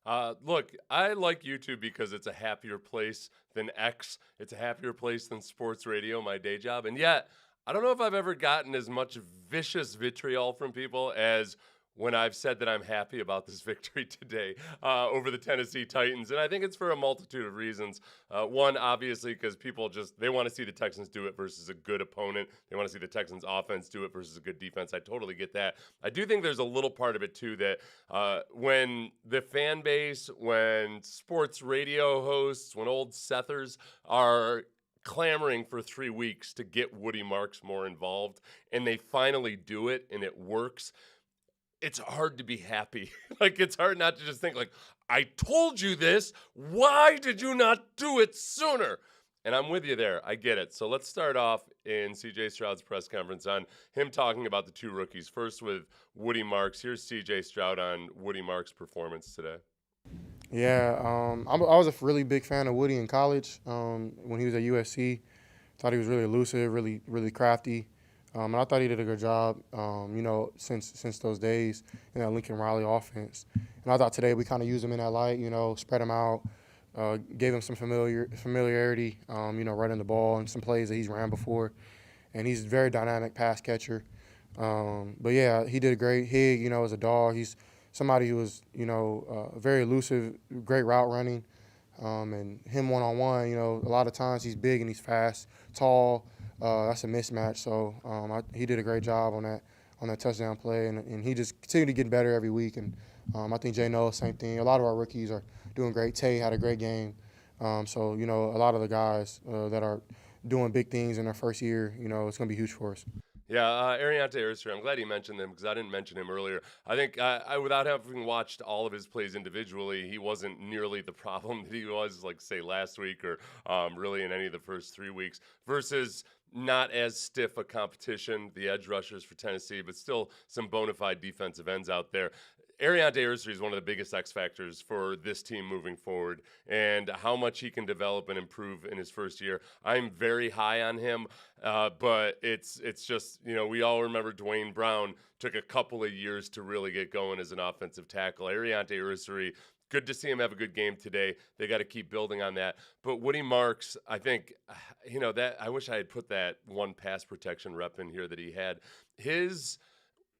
Look, I like YouTube because it's a happier place than X. It's a happier place than sports radio, my day job. And yet, I don't know if I've ever gotten as much vicious vitriol from people as when I've said that I'm happy about this victory today over the Tennessee Titans. And I think it's for a multitude of reasons. One, obviously, because people they want to see the Texans do it versus a good opponent. They want to see the Texans offense do it versus a good defense. I totally get that. I do think there's a little part of it, too, that when the fan base, when sports radio hosts, when old Sethers are clamoring for 3 weeks to get Woody Marks more involved, and they finally do it and it works, it's hard to be happy. Like, it's hard not to just think, like, I told you this. Why did you not do it sooner? And I'm with you there. I get it. So let's start off in CJ Stroud's press conference on him talking about the two rookies. First with Woody Marks. Here's CJ Stroud on Woody Marks' performance today. Yeah, I was a really big fan of Woody in college when he was at USC. Thought he was really elusive, really crafty. And I thought he did a good job, since those days in that Lincoln Riley offense. And I thought today we kind of used him in that light, spread him out, gave him some familiarity, running the ball and some plays that he's ran before. And he's a very dynamic pass catcher. But, yeah, he did great. Hig, is a dog. He's somebody who was, very elusive, great route running. And him one-on-one, a lot of times he's big and he's fast, tall. That's a mismatch. So he did a great job on that touchdown play, and he just continued to get better every week. And I think Jay knows same thing. A lot of our rookies are doing great. Tay had a great game. So a lot of the guys that are doing big things in their first year, it's going to be huge for us. Yeah, Ariante Urster, I'm glad he mentioned him because I didn't mention him earlier. I think without having watched all of his plays individually, he wasn't nearly the problem that he was, like, say, last week or really in any of the first 3 weeks versus not as stiff a competition, the edge rushers for Tennessee, but still some bona fide defensive ends out there. Ariante Urster is one of the biggest X factors for this team moving forward, and how much he can develop and improve in his first year. I'm very high on him, but it's just, we all remember Dwayne Brown took a couple of years to really get going as an offensive tackle. Ariante Urster, good to see him have a good game today. They got to keep building on that. But Woody Marks, I think, that I wish I had put that one pass protection rep in here that he had. His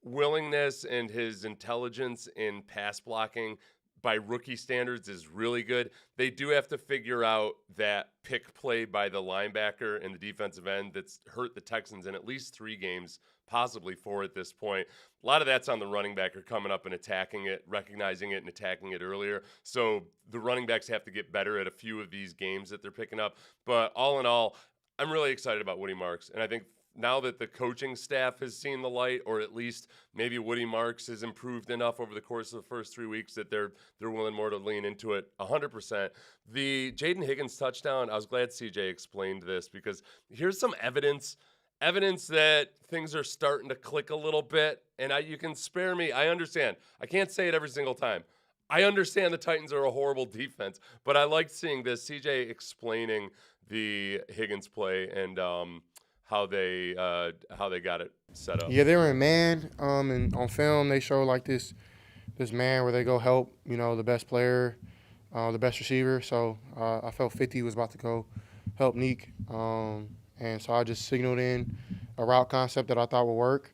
willingness and his intelligence in pass blocking by rookie standards is really good. They do have to figure out that pick play by the linebacker and the defensive end that's hurt the Texans in at least 3 games, possibly 4 at this point. A lot of that's on the running back coming up and attacking it, recognizing it and attacking it earlier. So the running backs have to get better at a few of these games that they're picking up. But all in all, I'm really excited about Woody Marks. And I think now that the coaching staff has seen the light, or at least maybe Woody Marks has improved enough over the course of the first 3 weeks that they're willing more to lean into it 100%. The Jaden Higgins touchdown, I was glad CJ explained this because here's some evidence that things are starting to click a little bit. And you can spare me. I understand. I can't say it every single time. I understand the Titans are a horrible defense, but I liked seeing this. CJ explaining the Higgins play and how they got it set up. Yeah, they were in man, and on film they show like this man where they go help, the best player, the best receiver. So I felt 50 was about to go help Neek, and so I just signaled in a route concept that I thought would work.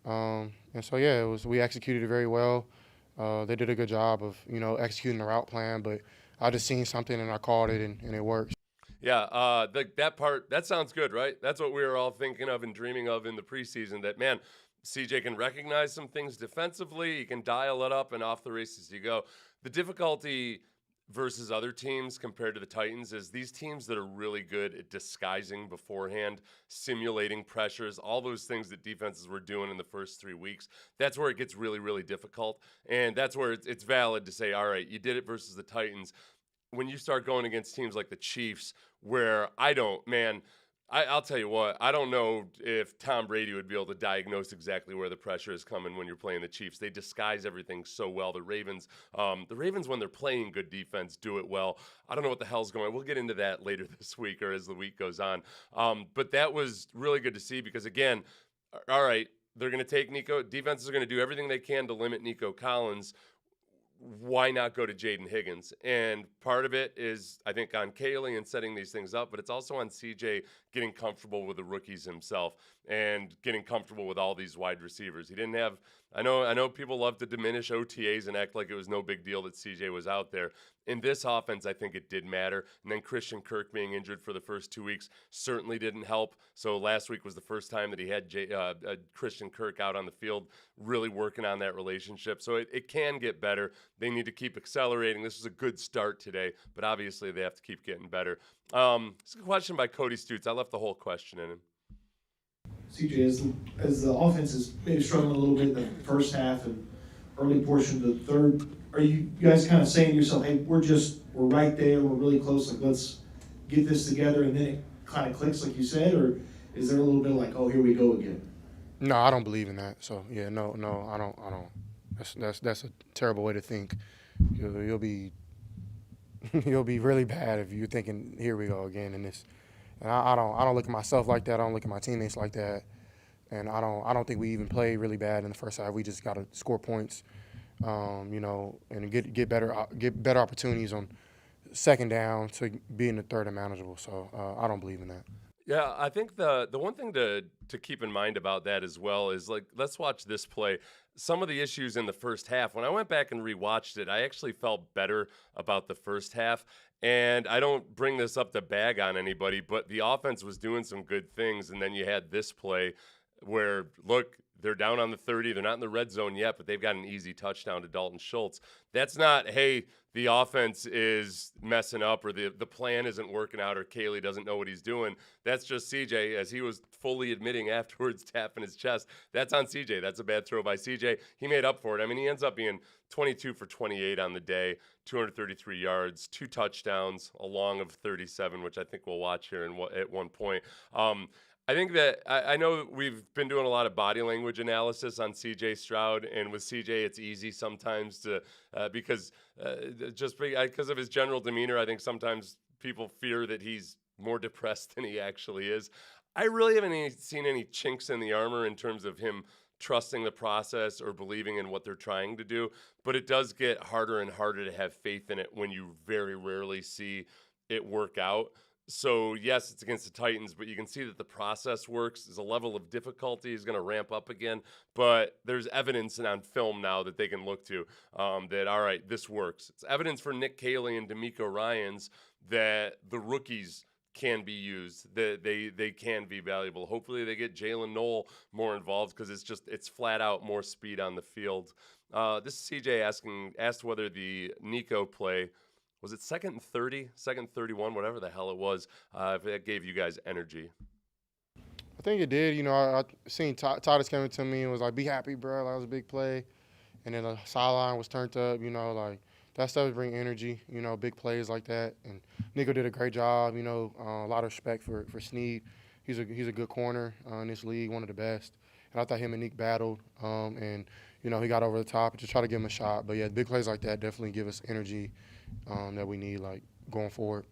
And so yeah, we executed it very well. They did a good job of executing the route plan, but I just seen something and I called it and it worked. Yeah, that part, that sounds good, right? That's what we were all thinking of and dreaming of in the preseason, that, man, CJ can recognize some things defensively. He can dial it up and off the races you go. The difficulty versus other teams compared to the Titans is these teams that are really good at disguising beforehand, simulating pressures, all those things that defenses were doing in the first 3 weeks. That's where it gets really, really difficult. And that's where it's valid to say, all right, you did it versus the Titans. When you start going against teams like the Chiefs, where I'll tell you what, I don't know if Tom Brady would be able to diagnose exactly where the pressure is coming when you're playing the Chiefs. They disguise everything so well. The Ravens, when they're playing good defense, do it well. I don't know what the hell's going on. We'll get into that later this week or as the week goes on. But that was really good to see because, again, all right, they're going to take Nico. Defenses are going to do everything they can to limit Nico Collins. why not go to Jaden Higgins? And part of it is, I think, on Kaylee and setting these things up, but it's also on CJ getting comfortable with the rookies himself and getting comfortable with all these wide receivers. He didn't have. I know people love to diminish OTAs and act like it was no big deal that CJ was out there. In this offense, I think it did matter. And then Christian Kirk being injured for the first 2 weeks certainly didn't help. So last week was the first time that he had Christian Kirk out on the field, really working on that relationship. So it can get better. They need to keep accelerating. This was a good start today, but obviously they have to keep getting better. It's a question by Cody Stutz. I left the whole question in him. CJ, as the offense is maybe struggling a little bit in the first half and early portion of the third, are you guys kind of saying to yourself, hey, we're right there, we're really close, like let's get this together, and then it kind of clicks like you said, or is there a little bit like, oh, here we go again? No, I don't believe in that. So yeah, no, I don't. That's a terrible way to think. You'll be you'll be really bad if you're thinking, here we go again in this. And I don't look at myself like that. I don't look at my teammates like that. And I don't think we even played really bad in the first half. We just got to score points, and get better opportunities on second down to be in the third and manageable. So I don't believe in that. Yeah, I think the one thing to keep in mind about that as well is, like, let's watch this play. Some of the issues in the first half, when I went back and rewatched it, I actually felt better about the first half. And I don't bring this up to bag on anybody, but the offense was doing some good things. And then you had this play where, look, they're down on the 30. They're not in the red zone yet, but they've got an easy touchdown to Dalton Schultz. That's not, hey, the offense is messing up or the plan isn't working out or Kaylee doesn't know what he's doing. That's just CJ, as he was fully admitting afterwards, tapping his chest. That's on CJ. That's a bad throw by CJ. He made up for it. I mean, he ends up being 22 for 28 on the day, 233 yards, 2 touchdowns, a long of 37, which I think we'll watch here at one point. I think that I know we've been doing a lot of body language analysis on C.J. Stroud, and with C.J. it's easy sometimes to because of his general demeanor. I think sometimes people fear that he's more depressed than he actually is. I really haven't seen any chinks in the armor in terms of him trusting the process or believing in what they're trying to do, but it does get harder and harder to have faith in it when you very rarely see it work out. So, yes, it's against the Titans, but you can see that the process works. There's a level of difficulty is going to ramp up again, but there's evidence on film now that they can look to that, all right, this works. It's evidence for Nick Caley and D'Amico Ryans that the rookies can be used, that they can be valuable. Hopefully they get Jalen Knoll more involved because it's flat out more speed on the field. This is CJ asked whether the Nico play, was it second and 30, second 31, whatever the hell it was, if that gave you guys energy. I think it did. I seen Titus coming to me and was like, be happy, bro. That was a big play. And then the sideline was turned up, like that stuff bring energy, big plays like that. And Nico did a great job, a lot of respect for Snead. He's a good corner in this league, one of the best. And I thought him and Nick battled, and he got over the top and just try to give him a shot. But yeah, big plays like that definitely give us energy that we need, like, going forward.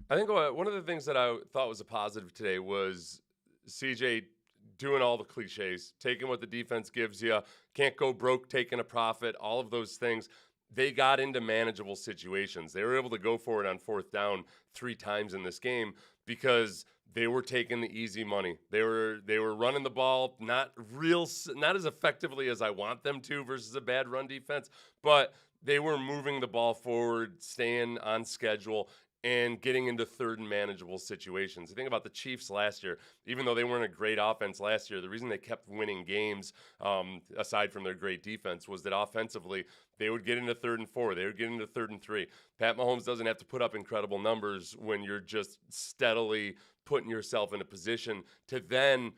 I think one of the things that I thought was a positive today was CJ doing all the cliches, taking what the defense gives you, can't go broke, taking a profit, all of those things. They got into manageable situations. They were able to go for it on fourth down 3 times in this game because they were taking the easy money. They were running the ball not as effectively as I want them to versus a bad run defense, but they were moving the ball forward, staying on schedule, and getting into third and manageable situations. You think about the Chiefs last year. Even though they weren't a great offense last year, the reason they kept winning games, aside from their great defense, was that offensively they would get into 3rd and 4. They would get into 3rd and 3. Pat Mahomes doesn't have to put up incredible numbers when you're just steadily putting yourself in a position to then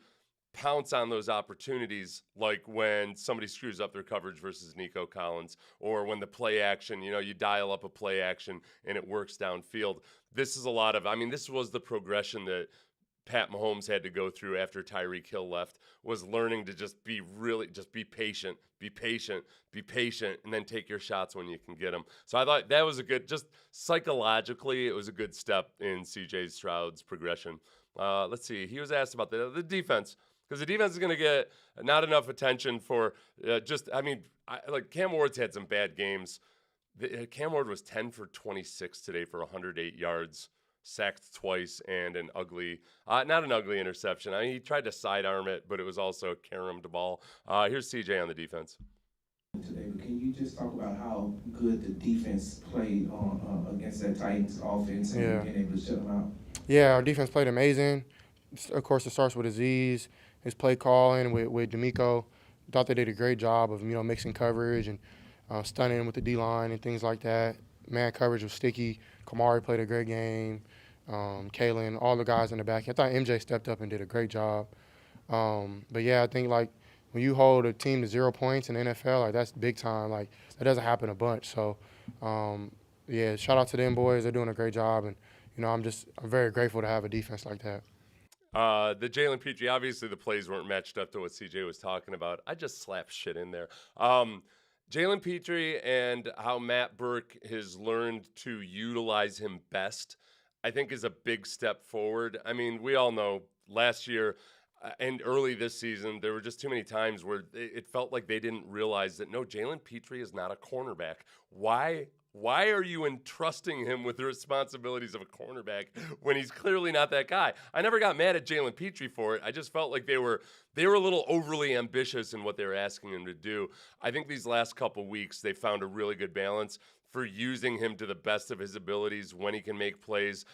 pounce on those opportunities, like when somebody screws up their coverage versus Nico Collins, or when the play action, you dial up a play action and it works downfield. This is this was the progression that Pat Mahomes had to go through after Tyreek Hill left, was learning to just be patient, and then take your shots when you can get them. So I thought that was just psychologically, it was a good step in C.J. Stroud's progression. Let's see. He was asked about the defense, because the defense is going to get not enough attention for Cam Ward's had some bad games. Cam Ward was 10 for 26 today for 108 yards, sacked twice, and an ugly, not an ugly interception. I mean, he tried to sidearm it, but it was also a caromed ball. Here's CJ on the defense. Today, but can you just talk about how good the defense played on against that Titans offense and being able to shut them out? Yeah, our defense played amazing. Of course, it starts with Aziz, his play calling with D'Amico. Thought they did a great job of mixing coverage and stunning with the D-line and things like that. Man coverage was sticky. Kamari played a great game. Kalen, all the guys in the back. I thought MJ stepped up and did a great job. But yeah, I think when you hold a team to 0 points in the NFL, that's big time. That doesn't happen a bunch. So yeah, shout out to them boys. They're doing a great job, and I'm very grateful to have a defense like that. The Jalen Petrie, obviously the plays weren't matched up to what CJ was talking about. I just slapped shit in there. Jalen Petrie and how Matt Burke has learned to utilize him best, I think is a big step forward. I mean, we all know last year and early this season, there were just too many times where it felt like they didn't realize that, no, Jalen Petrie is not a cornerback. Why are you entrusting him with the responsibilities of a cornerback when he's clearly not that guy? I never got mad at Jalen Petrie for it. I just felt like they were a little overly ambitious in what they were asking him to do. I think these last couple weeks they found a really good balance for using him to the best of his abilities when he can make plays.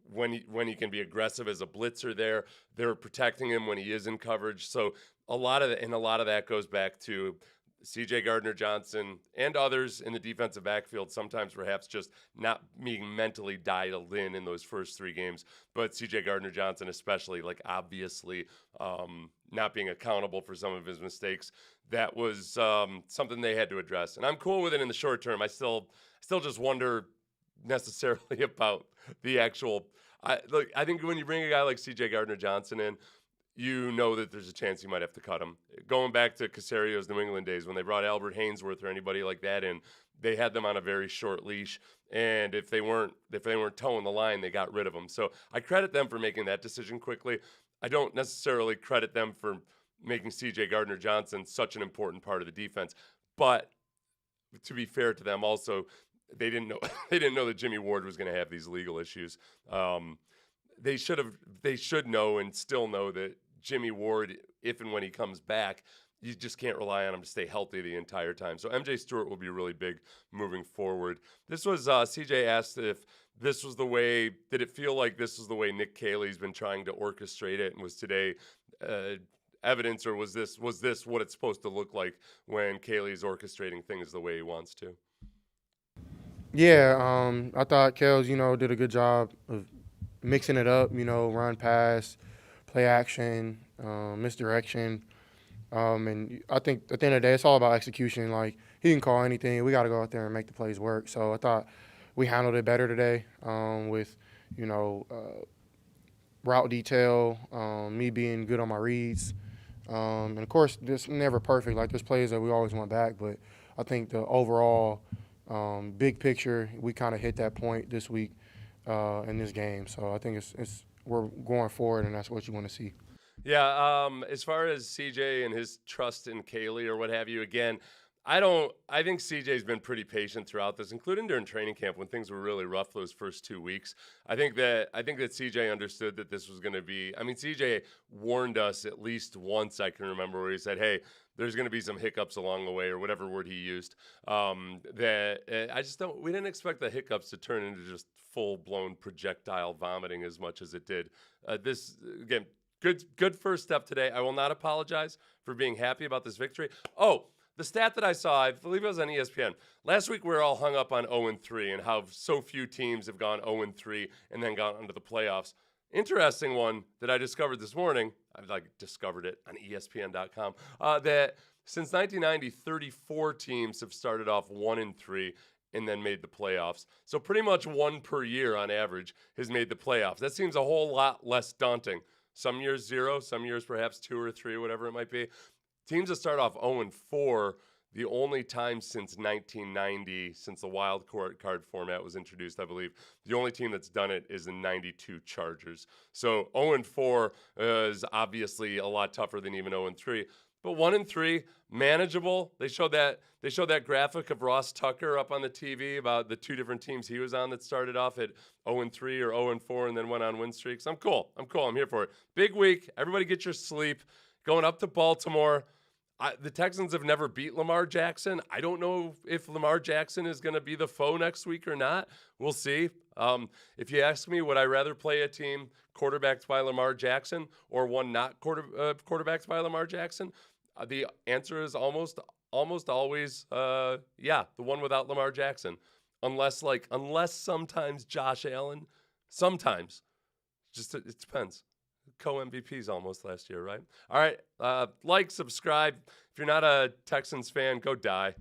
When he can be aggressive as a blitzer there. They're protecting him when he is in coverage. So a lot of that goes back to C.J. Gardner-Johnson and others in the defensive backfield, sometimes perhaps just not being mentally dialed in those first 3 games. But C.J. Gardner-Johnson especially, obviously not being accountable for some of his mistakes. That was something they had to address. And I'm cool with it in the short term. I still just wonder necessarily about the actual I think when you bring a guy like C.J. Gardner-Johnson in, you know that there's a chance you might have to cut him. Going back to Casario's New England days, when they brought Albert Haynesworth or anybody like that in, they had them on a very short leash, and if they weren't towing the line, they got rid of them. So I credit them for making that decision quickly. I don't necessarily credit them for making C.J. Gardner-Johnson such an important part of the defense, but to be fair to them, also they didn't know that Jimmy Ward was going to have these legal issues. They should know and still know that Jimmy Ward, if and when he comes back, you just can't rely on him to stay healthy the entire time. So MJ Stewart will be really big moving forward. This was CJ asked if this was the way. Did it feel like this was the way Nick Caley's been trying to orchestrate it, and was today evidence, or was this what it's supposed to look like when Caley's orchestrating things the way he wants to? Yeah, I thought Kels, did a good job of mixing it up, run, pass, play action, misdirection. And I think at the end of the day, it's all about execution. He can call anything. We got to go out there and make the plays work. So I thought we handled it better today with, route detail, me being good on my reads. And, of course, it's never perfect. There's plays that we always want back. But I think the overall big picture, we kind of hit that point this week in this game. So I think we're going forward, and that's what you want to see. Yeah, as far as CJ and his trust in Caley or what have you, again, I think CJ's been pretty patient throughout this, including during training camp when things were really rough those first 2 weeks. I think that CJ understood that this was going to be. I mean, CJ warned us at least once, I can remember, where he said, "Hey, there's going to be some hiccups along the way," or whatever word he used. We didn't expect the hiccups to turn into just full-blown projectile vomiting as much as it did. This again, good first step today. I will not apologize for being happy about this victory. Oh, the stat that I saw, I believe it was on ESPN. Last week we were all hung up on 0-3 and how so few teams have gone 0-3 and then gone into the playoffs. Interesting one that I discovered this morning. I discovered it on ESPN.com. That since 1990, 34 teams have started off 1-3 and then made the playoffs. So pretty much one per year on average has made the playoffs. That seems a whole lot less daunting. Some years 0, some years perhaps 2 or 3, whatever it might be. Teams that start off 0-4, the only time since 1990, since the wild card format was introduced, I believe, the only team that's done it is the 92 Chargers. So 0-4 is obviously a lot tougher than even 0-3. but 1-3, manageable. They showed that graphic of Ross Tucker up on the TV about the two different teams he was on that started off at 0-3 or 0-4 and then went on win streaks. I'm cool. I'm here for it. Big week. Everybody get your sleep. Going up to Baltimore. The Texans have never beat Lamar Jackson. I don't know if Lamar Jackson is going to be the foe next week or not. We'll see. If you ask me, would I rather play a team quarterbacked by Lamar Jackson or one not quarterbacked by Lamar Jackson? The answer is almost always, the one without Lamar Jackson. Unless sometimes Josh Allen, sometimes. Just it depends. Co-MVPs almost last year, right? All right, subscribe. If you're not a Texans fan, go die.